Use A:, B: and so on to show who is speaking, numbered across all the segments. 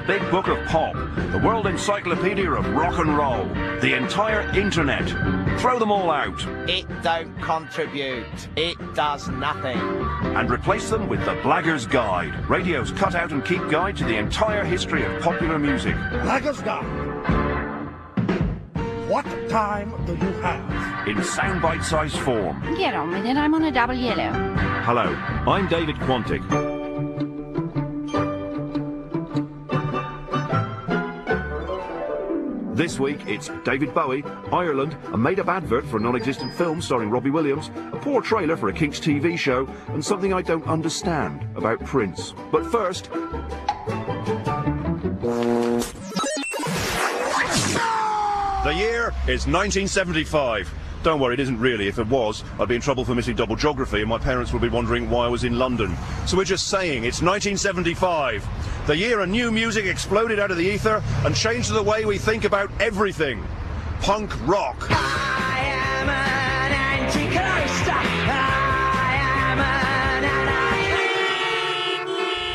A: big book of pop, the world encyclopedia of rock and roll, the entire internet. Throw them all out.
B: It don't contribute. It does nothing.
A: And replace them with the Blagger's Guide, radio's cut-out and keep guide to the entire history of popular music.
C: Blagger's Guide. What time do you have?
A: In sound bite-sized form.
D: Get on with it, I'm on a double yellow.
A: Hello, I'm David Quantick. This week, it's David Bowie, Ireland, a made-up advert for a non-existent film starring Robbie Williams, a poor trailer for a Kinks TV show, and something I don't understand about Prince. But first... The year is 1975. Don't worry, it isn't really. If it was, I'd be in trouble for missing double geography and my parents would be wondering why I was in London. So we're just saying, it's 1975. The year a new music exploded out of the ether and changed the way we think about everything. Punk rock.
E: I am an anti-coaster. I am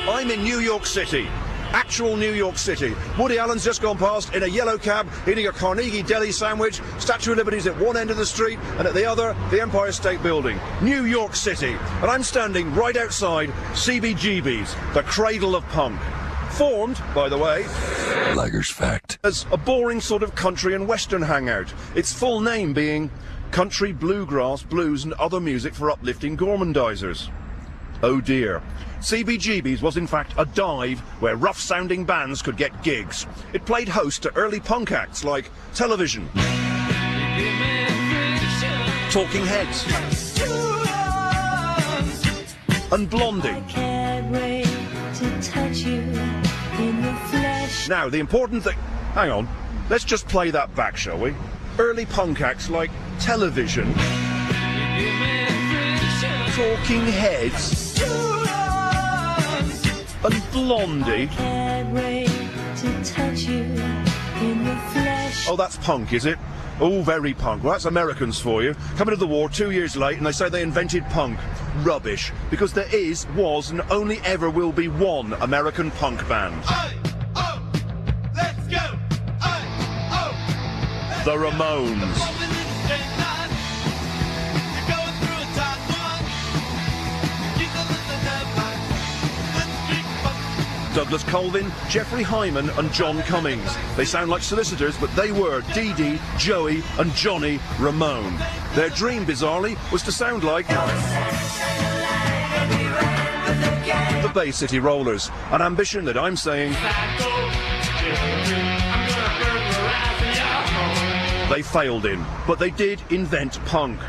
E: an
A: I'm in New York City. Actual New York City. Woody Allen's just gone past in a yellow cab, eating a Carnegie deli sandwich. Statue of Liberty's at one end of the street, and at the other, the Empire State Building. New York City. And I'm standing right outside CBGB's, the cradle of punk. Formed, by the way,
F: Blagger's Fact,
A: as a boring sort of country and western hangout. Its full name being Country, Bluegrass, Blues and Other Music for Uplifting Gormandizers. Oh dear. CBGB's was in fact a dive where rough-sounding bands could get gigs. It played host to early punk acts like Television, Talking Heads, and Blondie. Now, the important thing... Hang on. Let's just play that back, shall we? Early punk acts like Television, Talking Heads, and Blondie. Oh, that's punk, is it? Oh, very punk. Well, that's Americans for you. Coming to the war 2 years late, and they say they invented punk. Rubbish. Because there is, was, and only ever will be one American punk band.
E: let's go.
A: The Ramones. Douglas Colvin, Jeffrey Hyman and John Cummings. They sound like solicitors, but they were Dee Dee, Joey and Johnny Ramone. Their dream, bizarrely, was to sound like the Bay City Rollers, an ambition that I'm saying they failed in, but they did invent punk.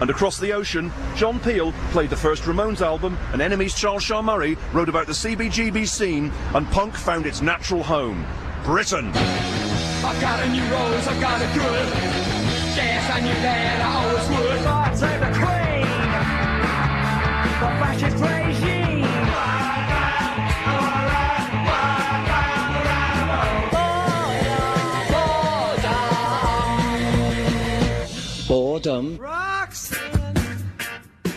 A: And across the ocean, John Peel played the first Ramones album, and Enemy's Charles Shaw Murray wrote about the CBGB scene, and punk found its natural home, Britain.
E: I've got a new rose, I've got a good. Yes, I knew that I always would. I'd say the queen, the fascist regime.
G: Boredom.
E: Rocks.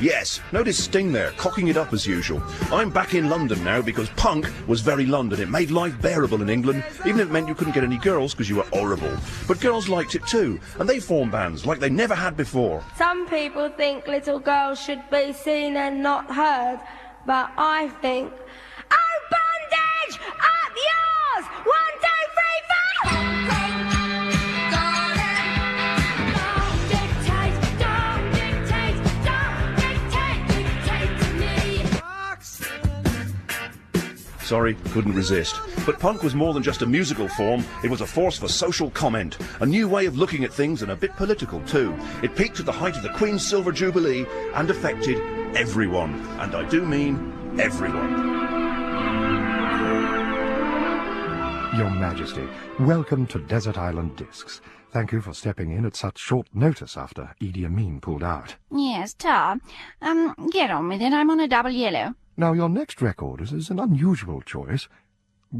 A: Yes, notice Sting there, cocking it up as usual. I'm back in London now because punk was very London. It made life bearable in England, even if it meant you couldn't get any girls because you were horrible. But girls liked it too, and they formed bands like they never had before.
H: Some people think little girls should be seen and not heard, but I think, oh, bondage! Up yours! 1, 2, 3, 4!
A: Sorry, couldn't resist. But punk was more than just a musical form, it was a force for social comment, a new way of looking at things and a bit political too. It peaked at the height of the Queen's Silver Jubilee and affected everyone. And I do mean everyone.
I: Your Majesty, welcome to Desert Island Discs. Thank you for stepping in at such short notice after Idi Amin pulled out.
D: Yes, Tar. Get on with it, I'm on a double yellow.
I: Now, your next record is an unusual choice.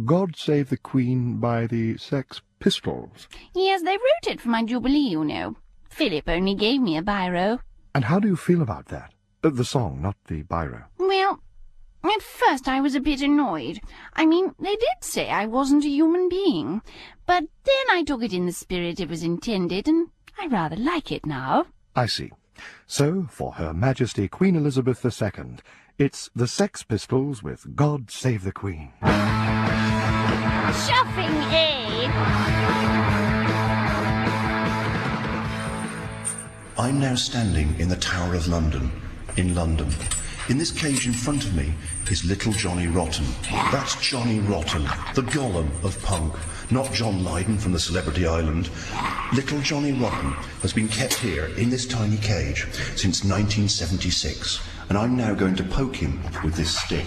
I: God Save the Queen by the Sex Pistols.
D: Yes, they wrote it for my Jubilee, you know. Philip only gave me a biro.
I: And how do you feel about that? The song, not the biro.
D: Well, At first I was a bit annoyed. I mean, they did say I wasn't a human being. But then I took it in the spirit it was intended, and I rather like it now.
I: I see. So, for Her Majesty Queen Elizabeth II, it's the Sex Pistols with God Save the Queen.
D: Shuffing, eh?
A: I'm now standing in the Tower of London, in London. In this cage in front of me is little Johnny Rotten. That's Johnny Rotten, the Gollum of punk, not John Lydon from the Celebrity Island. Little Johnny Rotten has been kept here in this tiny cage since 1976, and I'm now going to poke him with this stick.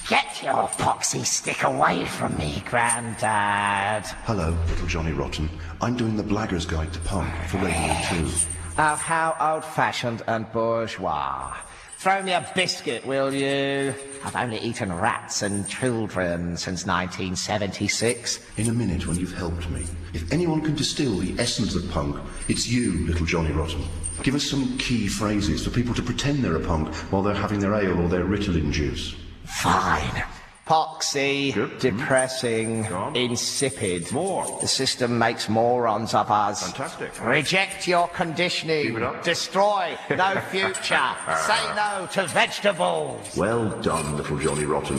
B: Get your foxy stick away from me, Grandad.
A: Hello, little Johnny Rotten. I'm doing the Blagger's Guide to Punk for Radio 2.
B: Oh, how old-fashioned and bourgeois. Throw me a biscuit, will you? I've only eaten rats and children since 1976.
A: In a minute, when you've helped me. If anyone can distill the essence of punk, it's you, little Johnny Rotten. Give us some key phrases for people to pretend they're a punk while they're having their ale or their Ritalin juice.
B: Fine. Poxy, depressing, insipid.
A: More.
B: The system makes morons of us.
A: Fantastic.
B: Reject your conditioning.
A: Keep it up.
B: Destroy. No future. Say no to vegetables.
A: Well done, little Johnny Rotten.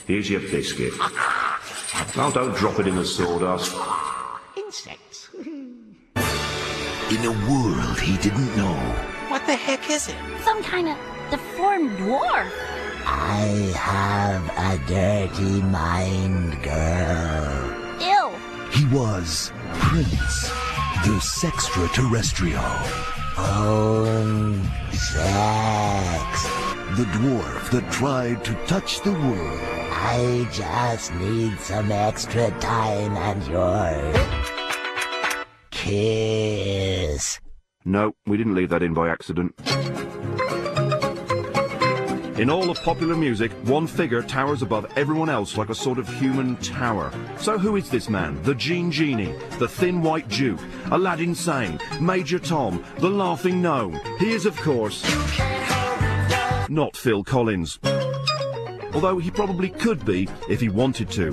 A: Here's your biscuit. Oh, don't drop it in the sawdust.
B: Insects.
F: In a world he didn't know.
B: What the heck is it?
D: Some kind of deformed dwarf.
G: I have a dirty mind, girl.
D: Ew.
F: He was Prince, the Sextraterrestrial.
G: Sex.
F: The dwarf that tried to touch the world.
G: I just need some extra time and your kiss.
A: No, we didn't leave that in by accident. In all of popular music, one figure towers above everyone else like a sort of human tower. So who is this man? The Gene Genie, the Thin White Duke, Aladdin Sane, Major Tom, the Laughing Gnome. He is, of course, not Phil Collins. Although he probably could be if he wanted to.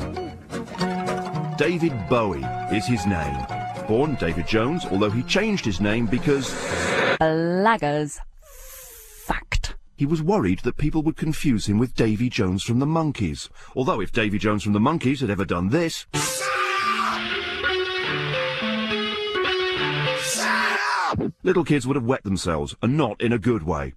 A: David Bowie is his name. Born David Jones, although he changed his name because...
D: Blaggers. Fact.
A: He was worried that people would confuse him with Davy Jones from the Monkees. Although if Davy Jones from the Monkees had ever done this... little kids would have wet themselves, and not in a good way.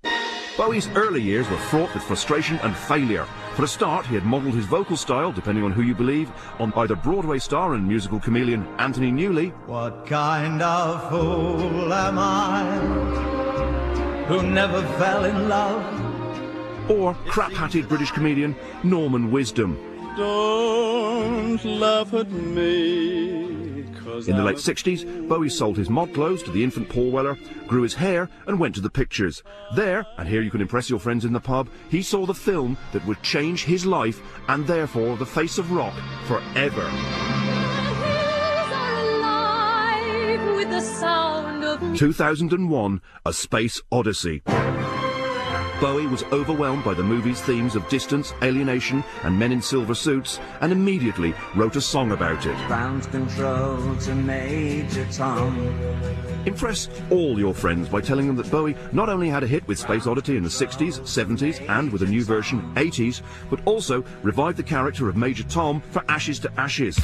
A: Bowie's early years were fraught with frustration and failure. For a start, he had modelled his vocal style, depending on who you believe, on either Broadway star and musical chameleon Anthony Newley.
J: What kind of fool am I? Who never fell in love,
A: or crap-hatted British comedian Norman Wisdom.
J: Don't laugh at me, 'cause
A: in the late 60s, Bowie sold his mod clothes to the infant Paul Weller, grew his hair and went to the pictures. There, and here you can impress your friends in the pub, he saw the film that would change his life and therefore the face of rock forever.
E: With the sound of
A: 2001, A Space Odyssey. Bowie was overwhelmed by the movie's themes of distance, alienation, and men in silver suits, and immediately wrote a song about it.
J: ground control to Major Tom.
A: Impress all your friends by telling them that Bowie not only had a hit with Space Oddity in the 60s, 70s, and with a new version 80s, but also revived the character of Major Tom for Ashes to Ashes.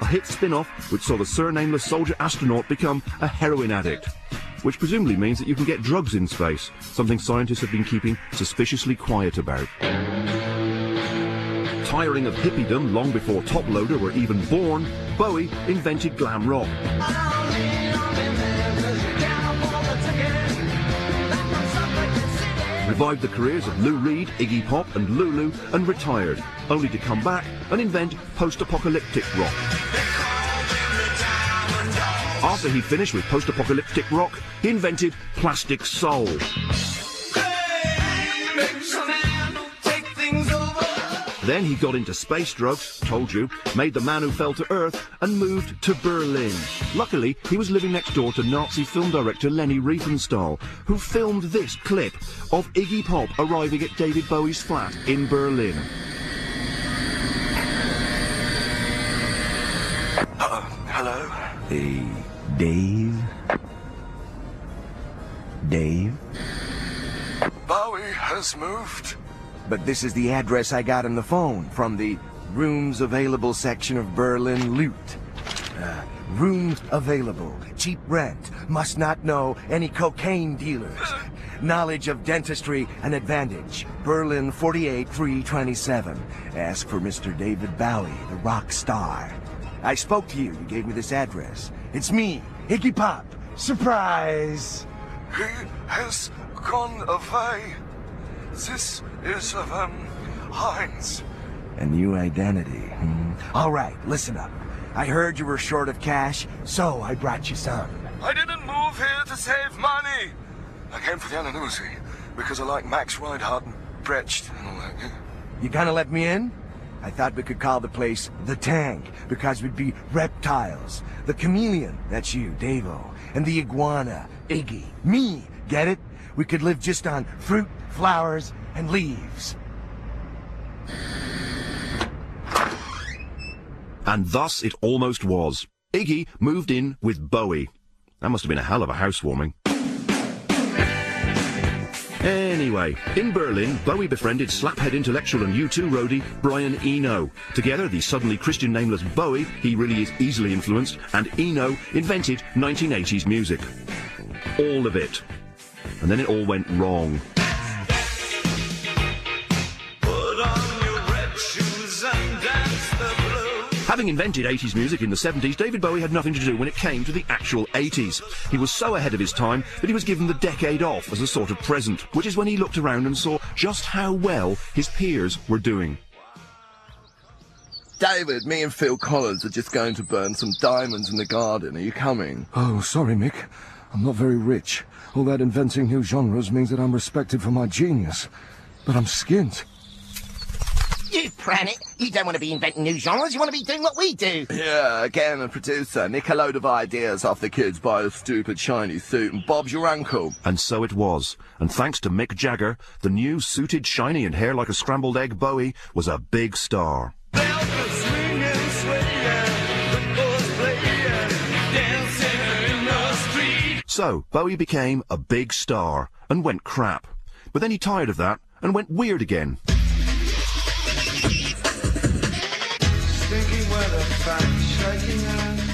A: A hit spin-off which saw the surnameless soldier astronaut become a heroin addict, which presumably means that you can get drugs in space, something scientists have been keeping suspiciously quiet about. Tiring of hippiedom long before Top Loader were even born, Bowie invented glam rock. Revived the careers of Lou Reed, Iggy Pop and Lulu and retired, only to come back and invent post-apocalyptic rock. After he finished with post-apocalyptic rock, he invented plastic soul. Then he got into space drugs, told you, made The Man Who Fell to Earth, and moved to Berlin. Luckily, he was living next door to Nazi film director Leni Riefenstahl, who filmed this clip of Iggy Pop arriving at David Bowie's flat in Berlin.
F: Hello? Hey, Dave? Dave?
K: Bowie has moved.
F: But this is the address I got on the phone from the rooms available section of Berlin Loot. Rooms available, cheap rent, must not know any cocaine dealers. Knowledge of dentistry an advantage. Berlin 48327. Ask for Mr. David Bowie, the rock star. I spoke to you. You gave me this address. It's me, Iggy Pop. Surprise!
K: He has gone away. This is, Heinz.
F: A new identity, All right, listen up. I heard you were short of cash, so I brought you some.
K: I didn't move here to save money. I came for the anonymity, because I like Max Reinhardt and Brecht and all that.
F: You gonna let me in? I thought we could call the place The Tank, because we'd be reptiles. The chameleon, that's you, Davo. And the iguana, Iggy. Me, get it? We could live just on fruit, flowers, and leaves.
A: And thus it almost was. Iggy moved in with Bowie. That must have been a hell of a housewarming. Anyway, in Berlin, Bowie befriended slaphead intellectual and U2 roadie Brian Eno. Together, the suddenly Christian nameless Bowie, he really is easily influenced, and Eno invented 1980s music. All of it. And then it all went wrong.
K: Put on your red shoes and dance the blues.
A: Having invented 80s music in the 70s, David Bowie had nothing to do when it came to the actual 80s. He was so ahead of his time that he was given the decade off as a sort of present, which is when he looked around and saw just how well his peers were doing.
K: David, me and Phil Collins are just going to burn some diamonds in the garden. Are you coming?
I: Oh, sorry, Mick. I'm not very rich. All that inventing new genres means that I'm respected for my genius. But I'm skint.
B: You pran it. You don't want to be inventing new genres. You want to be doing what we do.
K: Yeah, again, a producer. Nick a load of ideas off the kids, buy a stupid shiny suit, and Bob's your uncle.
A: And so it was. And thanks to Mick Jagger, the new suited, shiny and hair like a scrambled egg Bowie was a big star. So, Bowie became a big star and went crap. But then he tired of that and went weird again.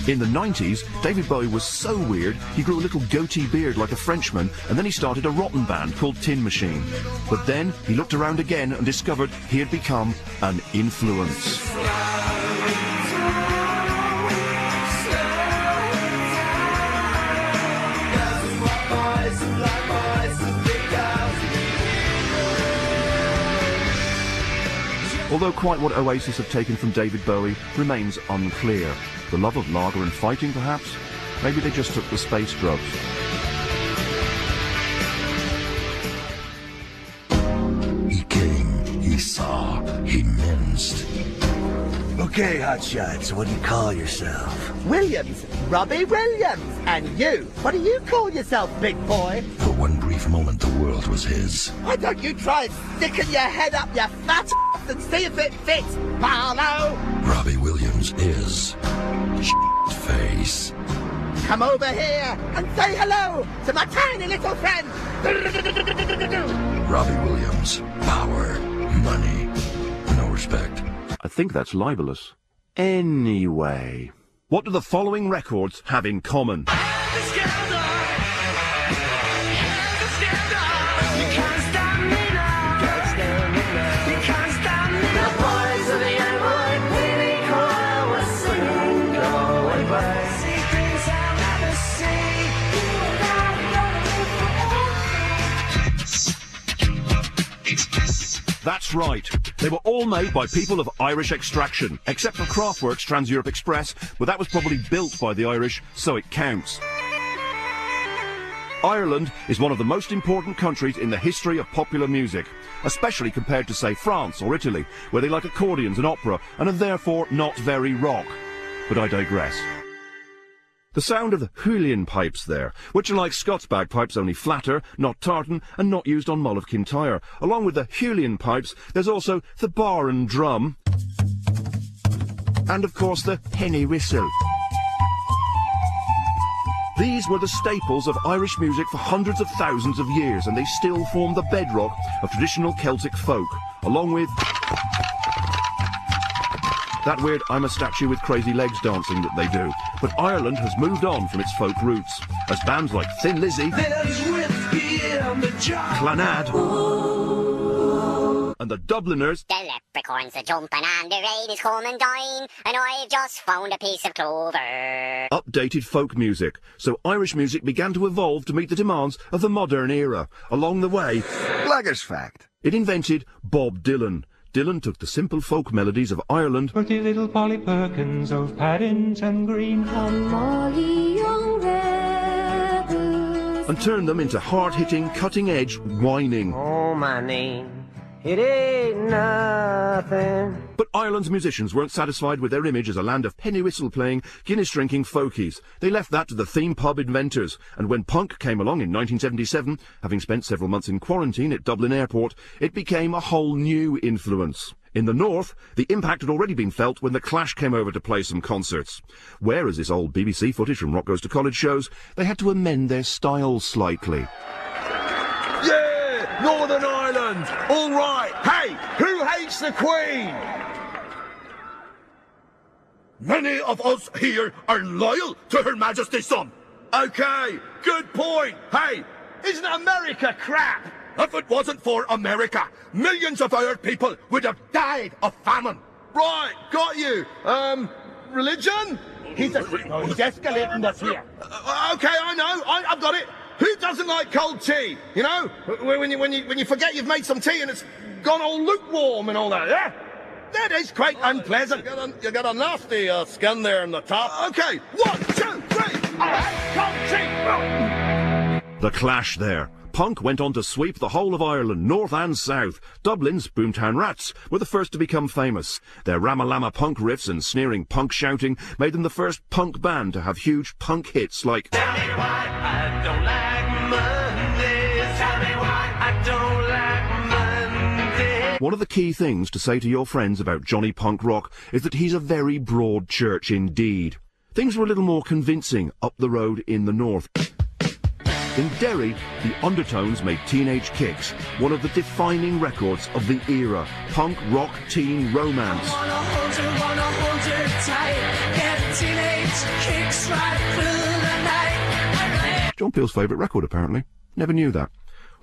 A: In the 90s, David Bowie was so weird, he grew a little goatee beard like a Frenchman, and then he started a rotten band called Tin Machine. But then he looked around again and discovered he had become an influence. Although quite what Oasis have taken from David Bowie remains unclear. The love of lager and fighting, perhaps? Maybe they just took the space drugs.
F: He came, he saw, he minced. Okay, hotshots, what do you call yourself?
B: Williams. Robbie Williams. And you? What do you call yourself, big boy?
F: For one brief moment, the world was his.
B: Why don't you try sticking your head up your fat ass and see if it fits, Barlow?
F: Robbie Williams is face.
B: Come over here and say hello to my tiny little friend.
F: Robbie Williams. Power. Money. No respect.
A: I think that's libelous. Anyway, what do the following records have in common? That's right. They were all made by people of Irish extraction, except for Kraftwerk's Trans-Europe Express, but that was probably built by the Irish, so it counts. Ireland is one of the most important countries in the history of popular music, especially compared to, say, France or Italy, where they like accordions and opera and are therefore not very rock. But I digress. The sound of the Julian pipes there, which are like Scots bagpipes, only flatter, not tartan, and not used on Mull of Kintyre. Along with the Julian pipes, there's also the bar and drum, and of course the penny whistle. These were the staples of Irish music for hundreds of thousands of years, and they still form the bedrock of traditional Celtic folk, along with that weird I'm a statue with crazy legs dancing that they do. But Ireland has moved on from its folk roots, as bands like Thin Lizzy, Clonad, and the Dubliners,
L: the leprechauns are jumping and the rain is coming down, and I've just found a piece of clover.
A: updated folk music, so Irish music began to evolve to meet the demands of the modern era. Along the way,
F: Blagger's fact,
A: it invented Bob Dylan. Dylan took the simple folk melodies of Ireland,
E: Pretty little Polly Perkins of Paddington Green,
H: and Molly Young Rebels,
A: and turned them into hard-hitting, cutting-edge whining.
B: Oh, my name, it ain't nothing.
A: But Ireland's musicians weren't satisfied with their image as a land of penny whistle-playing, Guinness-drinking folkies. They left that to the theme pub inventors, and when punk came along in 1977, having spent several months in quarantine at Dublin Airport, it became a whole new influence. In the north, the impact had already been felt when the Clash came over to play some concerts. Whereas this old BBC footage from Rock Goes to College shows, they had to amend their style slightly.
K: Yeah! Northern Ireland! All right! Hey! Who hates the Queen? Many of us here are loyal to Her Majesty's son. Okay, good point. Hey, isn't America crap? If it wasn't for America, millions of our people would have died of famine. Right, got you. Religion? He's escalating this here. Okay, I know. I've got it. Who doesn't like cold tea? You know, when you forget you've made some tea and it's gone all lukewarm and all that. Yeah. That is quite unpleasant. You got a nasty skin there in the top. Okay, 1, 2, 3. All right, cold tea.
A: The Clash there. Punk went on to sweep the whole of Ireland, north and south. Dublin's Boomtown Rats were the first to become famous. Their Ramalama punk riffs and sneering punk shouting made them the first punk band to have huge punk hits like Tell me why I don't like Mondays. Tell me why I don't like Mondays. One of the key things to say to your friends about Johnny Punk Rock is that he's a very broad church indeed. Things were a little more convincing up the road in the north. In Derry, the Undertones made Teenage Kicks, one of the defining records of the era. Punk, rock, teen, romance. John Peel's favourite record, apparently. Never knew that.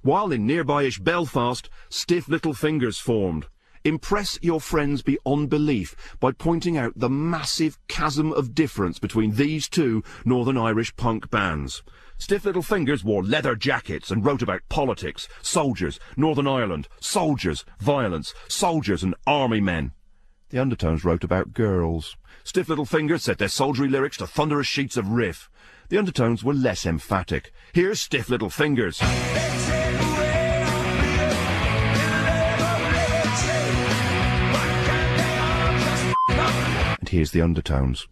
A: While in nearby-ish Belfast, Stiff Little Fingers formed. Impress your friends beyond belief by pointing out the massive chasm of difference between these two Northern Irish punk bands. Stiff Little Fingers wore leather jackets and wrote about politics, soldiers, Northern Ireland, soldiers, violence, soldiers and army men. The Undertones wrote about girls. Stiff Little Fingers set their soldiery lyrics to thunderous sheets of riff. The Undertones were less emphatic. Here's Stiff Little Fingers. And here's the Undertones.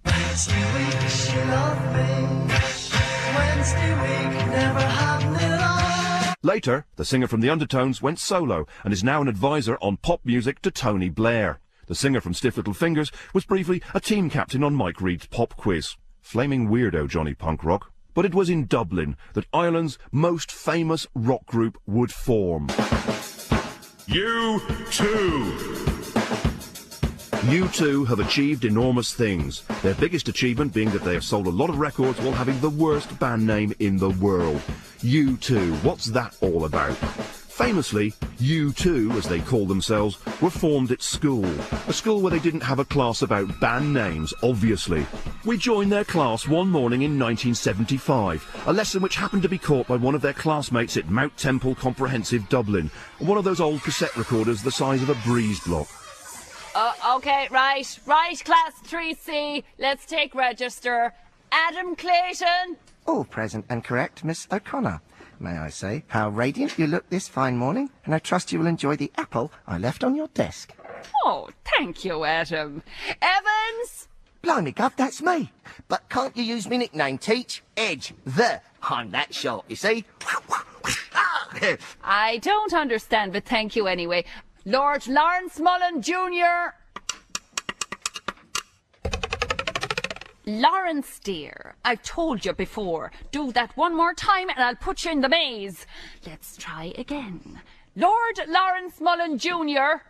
A: Later, the singer from the Undertones went solo and is now an advisor on pop music to Tony Blair. The singer from Stiff Little Fingers was briefly a team captain on Mike Reed's pop quiz. Flaming weirdo Johnny Punk Rock. But it was in Dublin that Ireland's most famous rock group would form. U2! U2 have achieved enormous things, their biggest achievement being that they have sold a lot of records while having the worst band name in the world. U2, what's that all about? Famously, U2, as they call themselves, were formed at school. A school where they didn't have a class about band names, obviously. We joined their class one morning in 1975, a lesson which happened to be caught by one of their classmates at Mount Temple Comprehensive Dublin, one of those old cassette recorders the size of a breeze block.
M: Okay, right, class 3C, let's take register. Adam Clayton.
B: Oh, present and correct, Miss O'Connor. may I say, how radiant you look this fine morning, and I trust you will enjoy the apple I left on your desk.
M: Oh, thank you, Adam. Evans?
B: Blimey, Gov, that's me. But can't you use me nickname, Teach? Edge, I'm that short, you see?
M: I don't understand, but thank you anyway. Lord Lawrence Mullen Jr. Lawrence, dear, I've told you before. Do that one more time and I'll put you in the maze. Let's try again. Lord Lawrence Mullen Jr.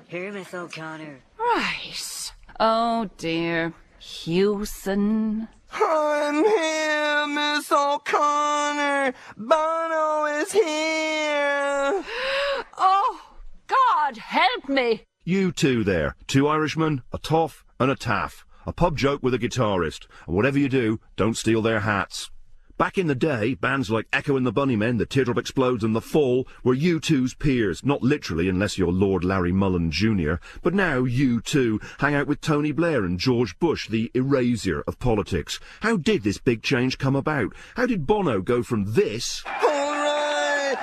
N: Here, Miss O'Connor.
M: Right. Oh, dear. Hewson.
B: I'm here, Miss O'Connor. Bono is here.
M: Oh, God, help me.
A: You two there. 2 Irishmen, a toff and a taff. A pub joke with a guitarist. And whatever you do, don't steal their hats. Back in the day, bands like Echo and the Bunnymen, The Teardrop Explodes and The Fall were U2's peers. Not literally, unless you're Lord Larry Mullen Jr. But now U2 hang out with Tony Blair and George Bush, the erasure of politics. How did this big change come about? How did Bono go from this...
B: Hooray!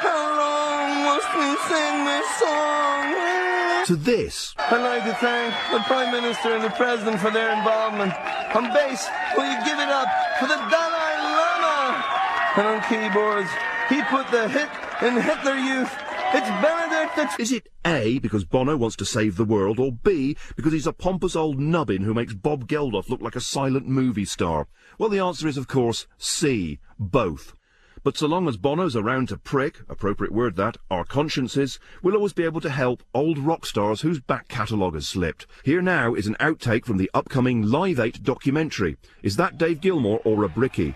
B: How long must we sing this song?
A: to this?
O: I'd like to thank the Prime Minister and the President for their involvement. On bass, will you give it up for the Dalai Lama? And on keyboards, he put the hit in Hitler Youth. It's Benedict.
A: Is it A, because Bono wants to save the world, or B, because he's a pompous old nubbin who makes Bob Geldof look like a silent movie star? Well, the answer is, of course, C, both. But so long as Bono's around to prick, appropriate word that, our consciences, we'll always be able to help old rock stars whose back catalogue has slipped. Here now is an outtake from the upcoming Live 8 documentary. Is that Dave Gilmour or a brickie?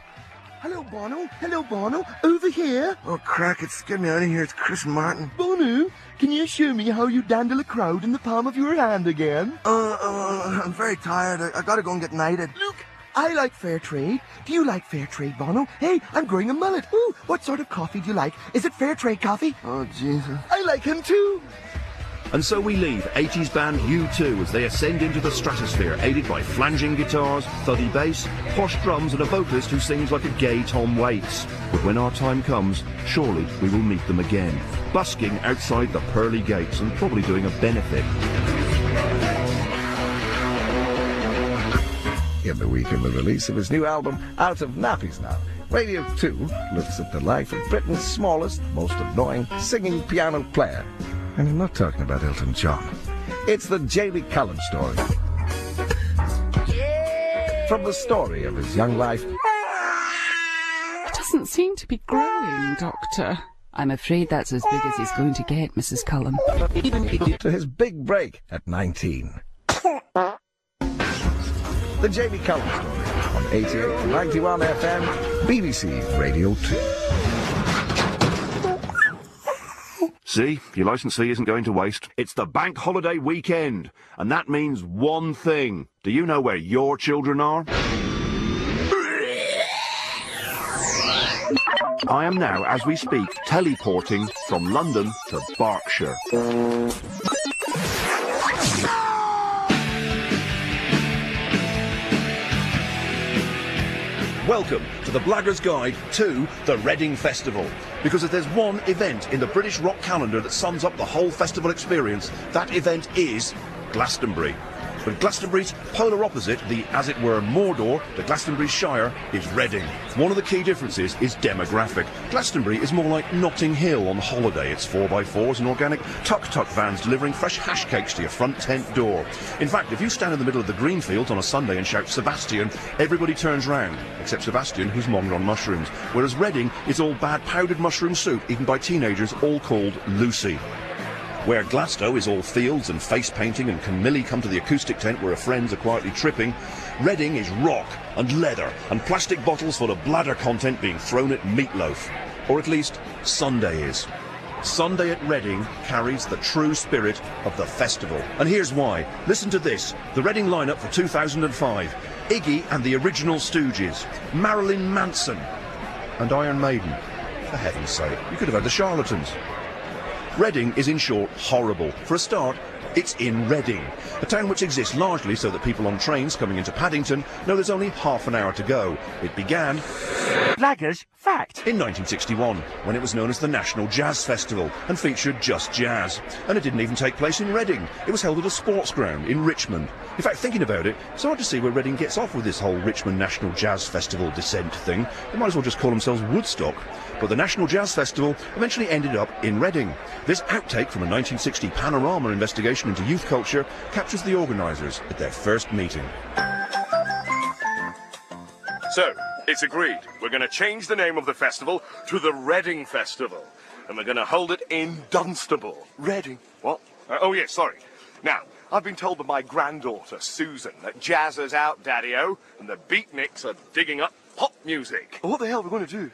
F: Hello, Bono. Hello, Bono. Over here. Oh, crack, it's get me out of here. It's Chris Martin.
O: Bono, can you show me how you dandle a crowd in the palm of your hand again?
F: I'm very tired. I gotta go and get knighted.
O: Look, I like fair trade. Do you like fair trade, Bono? Hey, I'm growing a mullet. Ooh, what sort of coffee do you like? Is it fair trade coffee?
F: Oh, Jesus.
O: I like him too.
A: And so we leave 80s band U2 as they ascend into the stratosphere, aided by flanging guitars, thuddy bass, posh drums and a vocalist who sings like a gay Tom Waits. But when our time comes, surely we will meet them again, busking outside the pearly gates and probably doing a benefit.
I: In the week of the release of his new album, Out of Nappies Now, Radio 2 looks at the life of Britain's smallest, most annoying singing piano player. And I'm not talking about Elton John. It's the Jamie Cullum story. From the story of his young life...
P: It doesn't seem to be growing, Doctor. I'm afraid that's as big as he's going to get, Mrs. Cullum.
I: To his big break at 19. The Jamie Cullum story on 88 to 91 FM, BBC Radio 2.
A: See, your licensee isn't going to waste. It's the bank holiday weekend, and that means one thing. Do you know where your children are? I am now, as we speak, teleporting from London to Berkshire. Welcome to the Blagger's Guide to the Reading Festival. Because if there's one event in the British rock calendar that sums up the whole festival experience, that event is Glastonbury. But Glastonbury's polar opposite, the, as it were, Mordor to Glastonbury's Shire, is Reading. One of the key differences is demographic. Glastonbury is more like Notting Hill on holiday. It's 4x4s and organic tuk-tuk vans delivering fresh hash cakes to your front tent door. In fact, if you stand in the middle of the green fields on a Sunday and shout Sebastian, everybody turns round, except Sebastian, who's monged on mushrooms. Whereas Reading is all bad powdered mushroom soup eaten by teenagers, all called Lucy. Where Glasgow is all fields and face painting and can Millie come to the acoustic tent where her friends are quietly tripping, Reading is rock and leather and plastic bottles full of bladder content being thrown at meatloaf. Or at least, Sunday is. Sunday at Reading carries the true spirit of the festival. And here's why. Listen to this. The Reading lineup for 2005. Iggy and the Original Stooges. Marilyn Manson. And Iron Maiden. For heaven's sake, you could have had the Charlatans. Reading is, in short, horrible. For a start, it's in Reading, a town which exists largely so that people on trains coming into Paddington know there's only half an hour to go. It began
Q: Blagger's fact.
A: In 1961, when it was known as the National Jazz Festival and featured just jazz. And it didn't even take place in Reading. It was held at a sports ground in Richmond. In fact, thinking about it, it's hard to see where Reading gets off with this whole Richmond National Jazz Festival descent thing. They might as well just call themselves Woodstock. But the National Jazz Festival eventually ended up in Reading. This outtake from a 1960 Panorama investigation into youth culture captures the organisers at their first meeting.
K: So, it's agreed. We're going to change the name of the festival to the Reading Festival. And we're going to hold it in Dunstable.
R: Reading?
K: What? Oh, yes, sorry. Now, I've been told by my granddaughter, Susan, that jazz is out, Daddy-O, and the beatniks are digging up pop music.
R: What the hell are we going to do?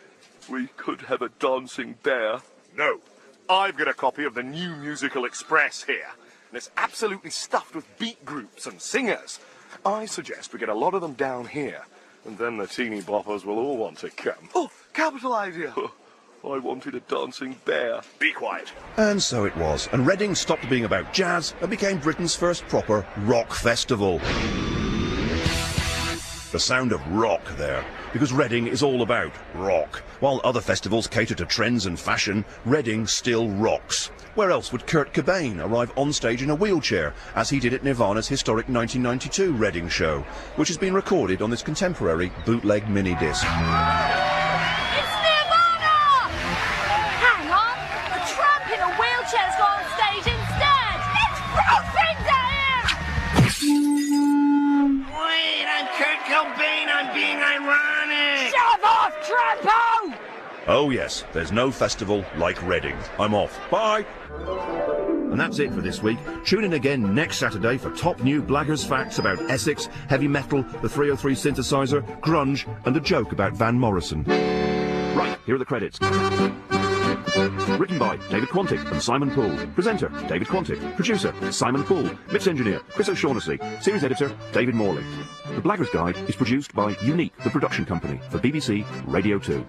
K: We could have a dancing bear. No. I've got a copy of the New Musical Express here. And it's absolutely stuffed with beat groups and singers. I suggest we get a lot of them down here. And then the teeny boppers will all want to come.
R: Oh, capital idea.
K: I wanted a dancing bear. Be quiet.
A: And so it was. And Reading stopped being about jazz and became Britain's first proper rock festival. The sound of rock there, because Reading is all about rock. While other festivals cater to trends and fashion, Reading still rocks. Where else would Kurt Cobain arrive on stage in a wheelchair, as he did at Nirvana's historic 1992 Reading show, which has been recorded on this contemporary bootleg mini-disc.
M: It's Nirvana! Hang on, the tramp in a wheelchair's gone on stage instead! Let's throw things at him!
B: Wait, I'm Kurt Cobain, I'm being ironic!
M: Shove off, trampo!
A: Oh yes, there's no festival like Reading. I'm off. Bye! And that's it for this week. Tune in again next Saturday for top new Blagger's facts about Essex, heavy metal, the 303 synthesizer, grunge, and a joke about Van Morrison. Right, here are the credits. Written by David Quantick and Simon Poole. Presenter, David Quantick. Producer, Simon Poole. Mix engineer, Chris O'Shaughnessy. Series editor, David Morley. The Blagger's Guide is produced by Unique, the production company, for BBC Radio 2.